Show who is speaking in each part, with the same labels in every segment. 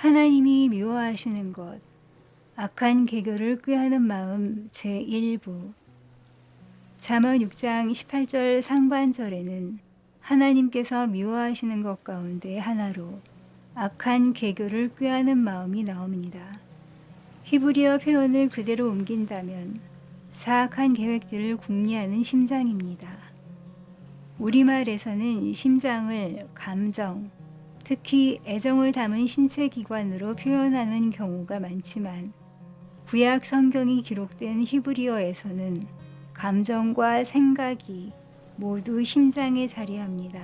Speaker 1: 하나님이 미워하시는 것, 악한 계교를 꾀하는 마음 제1부. 잠언 6장 18절 상반절에는 하나님께서 미워하시는 것 가운데 하나로 악한 계교를 꾀하는 마음이 나옵니다. 히브리어 표현을 그대로 옮긴다면 사악한 계획들을 궁리하는 심장입니다. 우리말에서는 심장을 감정, 특히 애정을 담은 신체 기관으로 표현하는 경우가 많지만 구약 성경이 기록된 히브리어에서는 감정과 생각이 모두 심장에 자리합니다.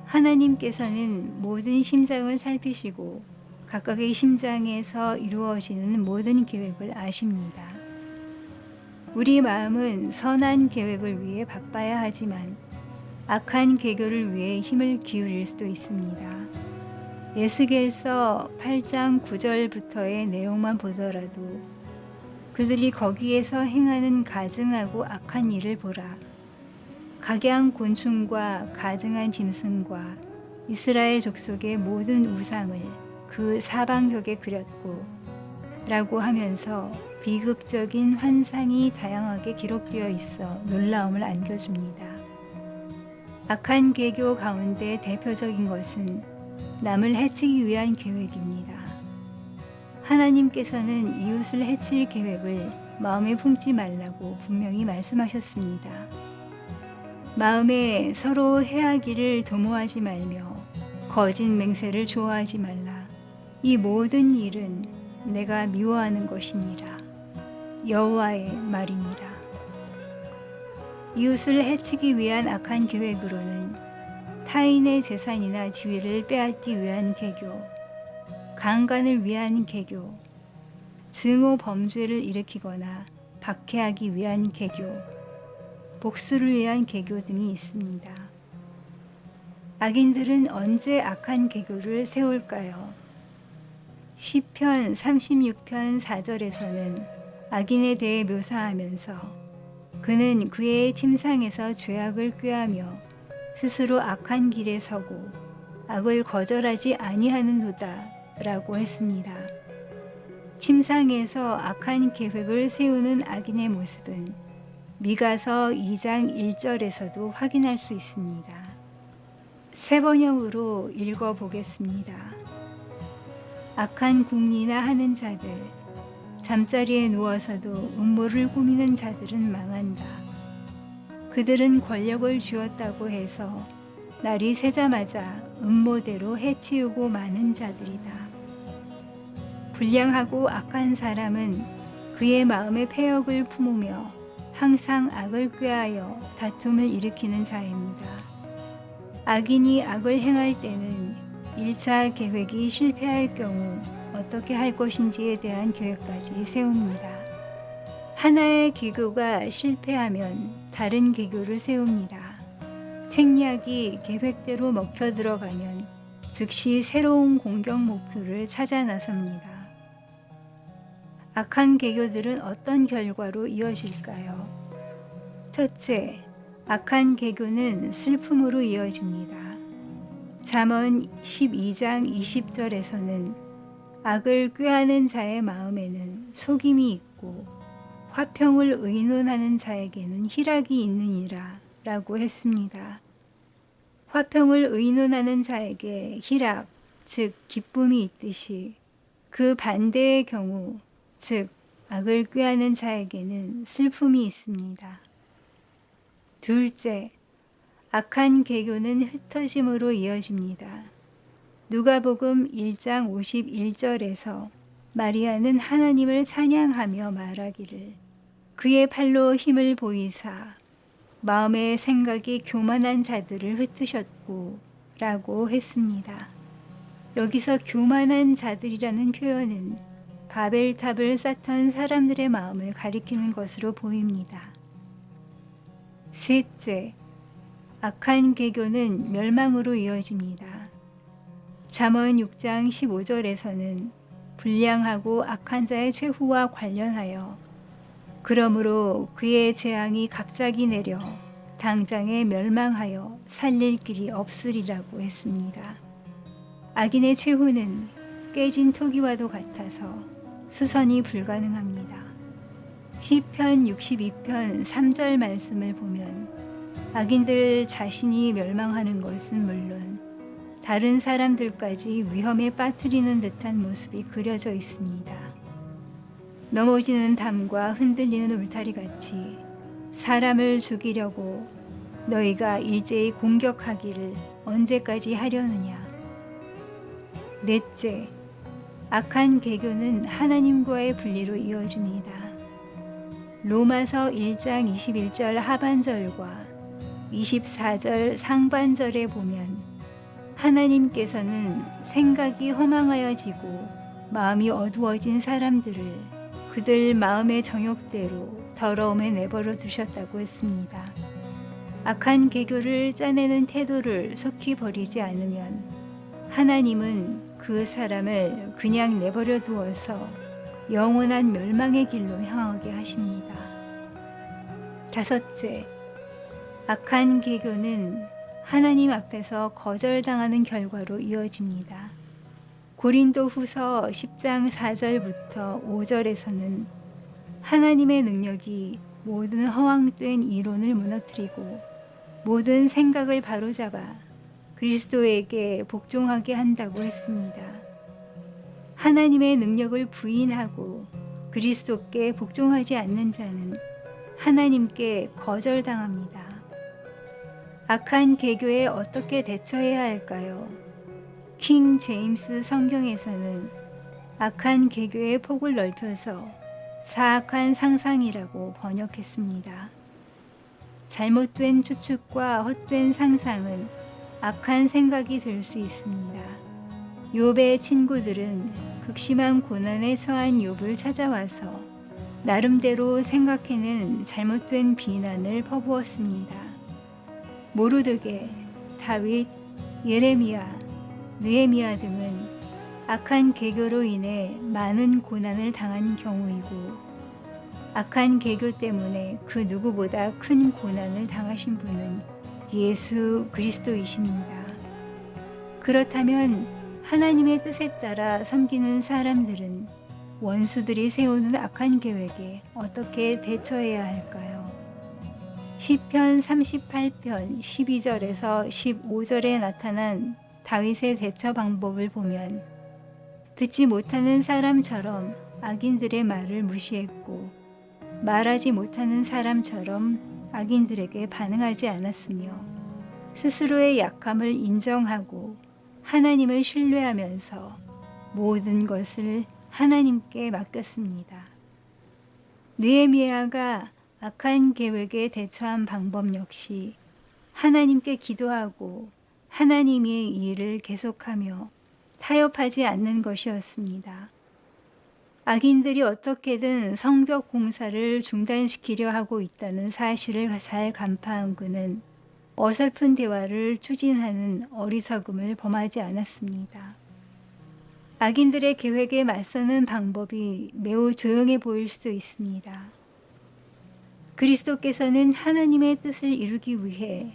Speaker 1: 하나님께서는 모든 심장을 살피시고 각각의 심장에서 이루어지는 모든 계획을 아십니다. 우리 마음은 선한 계획을 위해 바빠야 하지만 악한 계교를 위해 힘을 기울일 수도 있습니다. 에스겔서 8장 9절부터의 내용만 보더라도 그들이 거기에서 행하는 가증하고 악한 일을 보라. 각양 곤충과 가증한 짐승과 이스라엘 족속의 모든 우상을 그 사방벽에 그렸고 라고 하면서 비극적인 환상이 다양하게 기록되어 있어 놀라움을 안겨줍니다. 악한 계교 가운데 대표적인 것은 남을 해치기 위한 계획입니다. 하나님께서는 이웃을 해칠 계획을 마음에 품지 말라고 분명히 말씀하셨습니다. 마음에 서로 해하기를 도모하지 말며 거짓 맹세를 좋아하지 말라. 이 모든 일은 내가 미워하는 것이니라. 여호와의 말이니라. 이웃을 해치기 위한 악한 계획으로는 타인의 재산이나 지위를 빼앗기 위한 계교, 강간을 위한 계교, 증오 범죄를 일으키거나 박해하기 위한 계교, 복수를 위한 계교 등이 있습니다. 악인들은 언제 악한 계교를 세울까요? 시편 36편 4절에서는 악인에 대해 묘사하면서 그는 그의 침상에서 죄악을 꾀하며 스스로 악한 길에 서고 악을 거절하지 아니하는도다 라고 했습니다. 침상에서 악한 계획을 세우는 악인의 모습은 미가서 2장 1절에서도 확인할 수 있습니다. 세 번역으로 읽어보겠습니다. 악한 궁리나 하는 자들, 잠자리에 누워서도 음모를 꾸미는 자들은 망한다. 그들은 권력을 쥐었다고 해서 날이 새자마자 음모대로 해치우고 마는 자들이다. 불량하고 악한 사람은 그의 마음에 패역을 품으며 항상 악을 꾀하여 다툼을 일으키는 자입니다. 악인이 악을 행할 때는 1차 계획이 실패할 경우 어떻게 할 것인지에 대한 계획까지 세웁니다. 하나의 계교가 실패하면 다른 계교를 세웁니다. 책략이 계획대로 먹혀 들어가면 즉시 새로운 공격 목표를 찾아 나섭니다. 악한 계교들은 어떤 결과로 이어질까요? 첫째, 악한 계교는 슬픔으로 이어집니다. 잠언 12장 20절에서는 악을 꾀하는 자의 마음에는 속임이 있고 화평을 의논하는 자에게는 희락이 있느니라 라고 했습니다. 화평을 의논하는 자에게 희락, 즉 기쁨이 있듯이 그 반대의 경우, 즉 악을 꾀하는 자에게는 슬픔이 있습니다. 둘째, 악한 계교는 흩어짐으로 이어집니다. 누가복음 1장 51절에서 마리아는 하나님을 찬양하며 말하기를 그의 팔로 힘을 보이사 마음의 생각이 교만한 자들을 흩으셨고 라고 했습니다. 여기서 교만한 자들이라는 표현은 바벨탑을 쌓던 사람들의 마음을 가리키는 것으로 보입니다. 셋째, 악한 계교는 멸망으로 이어집니다. 잠언 6장 15절에서는 불량하고 악한 자의 최후와 관련하여 그러므로 그의 재앙이 갑자기 내려 당장에 멸망하여 살릴 길이 없으리라고 했습니다. 악인의 최후는 깨진 토기와도 같아서 수선이 불가능합니다. 시편 62편 3절 말씀을 보면 악인들 자신이 멸망하는 것은 물론 다른 사람들까지 위험에 빠뜨리는 듯한 모습이 그려져 있습니다. 넘어지는 담과 흔들리는 울타리 같이 사람을 죽이려고 너희가 일제히 공격하기를 언제까지 하려느냐. 넷째, 악한 개교는 하나님과의 분리로 이어집니다. 로마서 1장 21절 하반절과 24절 상반절에 보면 하나님께서는 생각이 허망하여지고 마음이 어두워진 사람들을 그들 마음의 정욕대로 더러움에 내버려 두셨다고 했습니다. 악한 개교를 짜내는 태도를 속히 버리지 않으면 하나님은 그 사람을 그냥 내버려 두어서 영원한 멸망의 길로 향하게 하십니다. 다섯째, 악한 개교는 하나님 앞에서 거절당하는 결과로 이어집니다. 고린도 후서 10장 4절부터 5절에서는 하나님의 능력이 모든 허황된 이론을 무너뜨리고 모든 생각을 바로잡아 그리스도에게 복종하게 한다고 했습니다. 하나님의 능력을 부인하고 그리스도께 복종하지 않는 자는 하나님께 거절당합니다. 악한 개교에 어떻게 대처해야 할까요? 킹 제임스 성경에서는 악한 개교의 폭을 넓혀서 사악한 상상이라고 번역했습니다. 잘못된 추측과 헛된 상상은 악한 생각이 될 수 있습니다. 욥의 친구들은 극심한 고난에 처한 욥을 찾아와서 나름대로 생각해낸 잘못된 비난을 퍼부었습니다. 모르드게, 다윗, 예레미야, 느헤미야 등은 악한 개교로 인해 많은 고난을 당한 경우이고 악한 개교 때문에 그 누구보다 큰 고난을 당하신 분은 예수 그리스도이십니다. 그렇다면 하나님의 뜻에 따라 섬기는 사람들은 원수들이 세우는 악한 계획에 어떻게 대처해야 할까요? 시편 38편 12절에서 15절에 나타난 다윗의 대처 방법을 보면 듣지 못하는 사람처럼 악인들의 말을 무시했고 말하지 못하는 사람처럼 악인들에게 반응하지 않았으며 스스로의 약함을 인정하고 하나님을 신뢰하면서 모든 것을 하나님께 맡겼습니다. 느헤미야가 악한 계획에 대처한 방법 역시 하나님께 기도하고 하나님의 일을 계속하며 타협하지 않는 것이었습니다. 악인들이 어떻게든 성벽 공사를 중단시키려 하고 있다는 사실을 잘 간파한 그는 어설픈 대화를 추진하는 어리석음을 범하지 않았습니다. 악인들의 계획에 맞서는 방법이 매우 조용해 보일 수도 있습니다. 그리스도께서는 하나님의 뜻을 이루기 위해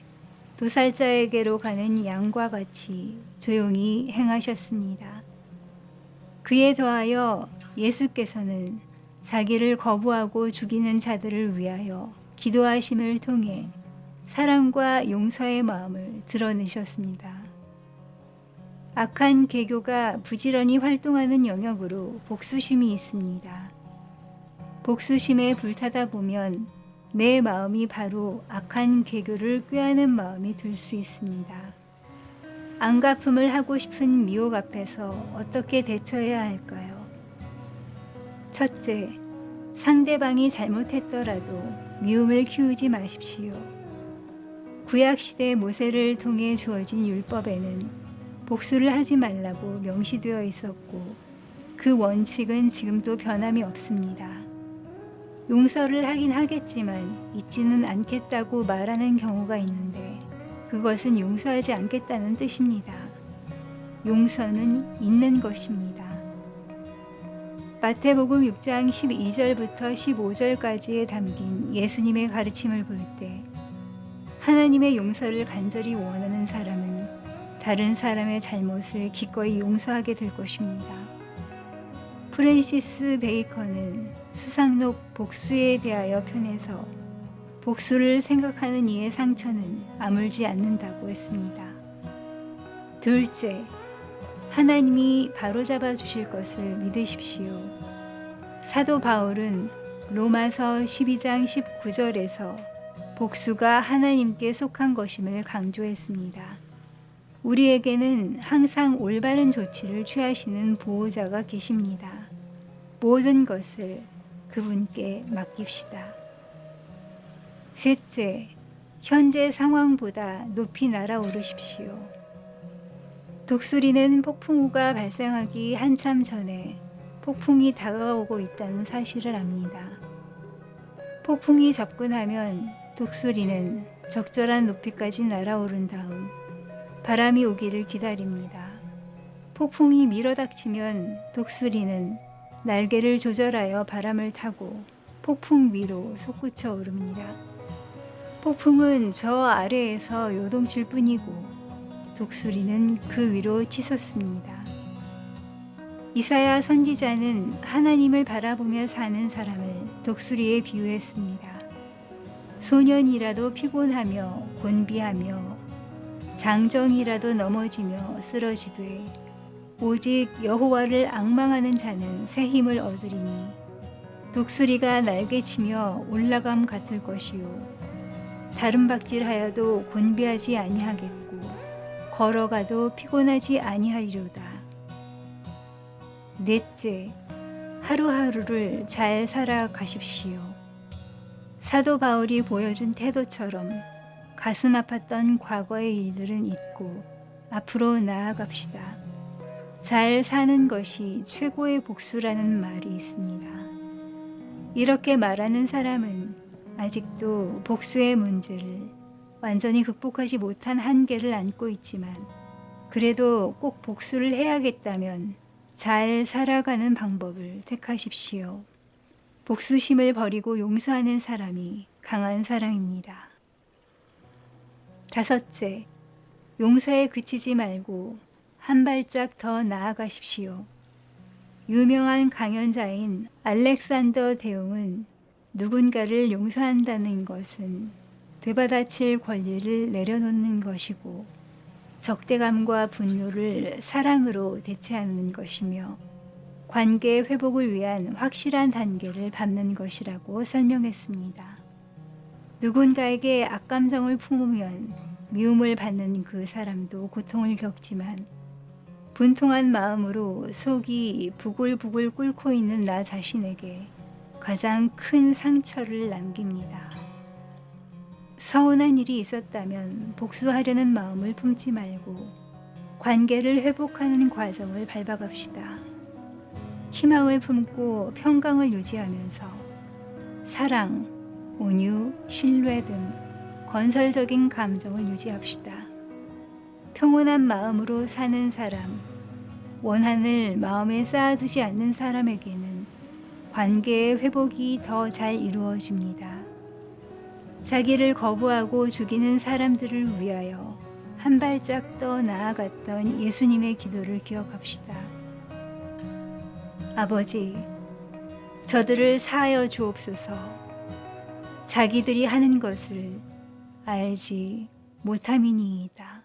Speaker 1: 도살자에게로 가는 양과 같이 조용히 행하셨습니다. 그에 더하여 예수께서는 자기를 거부하고 죽이는 자들을 위하여 기도하심을 통해 사랑과 용서의 마음을 드러내셨습니다. 악한 개교가 부지런히 활동하는 영역으로 복수심이 있습니다. 복수심에 불타다 보면 내 마음이 바로 악한 개교를 꾀하는 마음이 될 수 있습니다. 안갚음을 하고 싶은 미혹 앞에서 어떻게 대처해야 할까요? 첫째, 상대방이 잘못했더라도 미움을 키우지 마십시오. 구약시대 모세를 통해 주어진 율법에는 복수를 하지 말라고 명시되어 있었고 그 원칙은 지금도 변함이 없습니다. 용서를 하긴 하겠지만 잊지는 않겠다고 말하는 경우가 있는데 그것은 용서하지 않겠다는 뜻입니다. 용서는 잊는 것입니다. 마태복음 6장 12절부터 15절까지에 담긴 예수님의 가르침을 볼 때 하나님의 용서를 간절히 원하는 사람은 다른 사람의 잘못을 기꺼이 용서하게 될 것입니다. 프랜시스 베이컨은 수상록 복수에 대하여 편에서 복수를 생각하는 이의 상처는 아물지 않는다고 했습니다. 둘째, 하나님이 바로잡아 주실 것을 믿으십시오. 사도 바울은 로마서 12장 19절에서 복수가 하나님께 속한 것임을 강조했습니다. 우리에게는 항상 올바른 조치를 취하시는 보호자가 계십니다. 모든 것을 그분께 맡깁시다. 셋째, 현재 상황보다 높이 날아오르십시오. 독수리는 폭풍우가 발생하기 한참 전에 폭풍이 다가오고 있다는 사실을 압니다. 폭풍이 접근하면 독수리는 적절한 높이까지 날아오른 다음 바람이 오기를 기다립니다. 폭풍이 밀어닥치면 독수리는 날개를 조절하여 바람을 타고 폭풍 위로 솟구쳐 오릅니다. 폭풍은 저 아래에서 요동칠 뿐이고 독수리는 그 위로 치솟습니다. 이사야 선지자는 하나님을 바라보며 사는 사람을 독수리에 비유했습니다. 소년이라도 피곤하며 곤비하며 장정이라도 넘어지며 쓰러지되 오직 여호와를 앙망하는 자는 새 힘을 얻으리니 독수리가 날개치며 올라감 같을 것이요 다름박질하여도 곤비하지 아니하겠고 걸어가도 피곤하지 아니하리로다. 넷째, 하루하루를 잘 살아가십시오. 사도 바울이 보여준 태도처럼 가슴 아팠던 과거의 일들은 잊고 앞으로 나아갑시다. 잘 사는 것이 최고의 복수라는 말이 있습니다. 이렇게 말하는 사람은 아직도 복수의 문제를 완전히 극복하지 못한 한계를 안고 있지만 그래도 꼭 복수를 해야겠다면 잘 살아가는 방법을 택하십시오. 복수심을 버리고 용서하는 사람이 강한 사람입니다. 다섯째, 용서에 그치지 말고 한 발짝 더 나아가십시오. 유명한 강연자인 알렉산더 대웅은 누군가를 용서한다는 것은 되받아칠 권리를 내려놓는 것이고 적대감과 분노를 사랑으로 대체하는 것이며 관계 회복을 위한 확실한 단계를 밟는 것이라고 설명했습니다. 누군가에게 악감정을 품으면 미움을 받는 그 사람도 고통을 겪지만 분통한 마음으로 속이 부글부글 끓고 있는 나 자신에게 가장 큰 상처를 남깁니다. 서운한 일이 있었다면 복수하려는 마음을 품지 말고 관계를 회복하는 과정을 밟아갑시다. 희망을 품고 평강을 유지하면서 사랑, 온유, 신뢰 등 건설적인 감정을 유지합시다. 평온한 마음으로 사는 사람, 원한을 마음에 쌓아두지 않는 사람에게는 관계의 회복이 더 잘 이루어집니다. 자기를 거부하고 죽이는 사람들을 위하여 한 발짝 더 나아갔던 예수님의 기도를 기억합시다. 아버지, 저들을 사하여 주옵소서. 자기들이 하는 것을 알지 못함이니이다.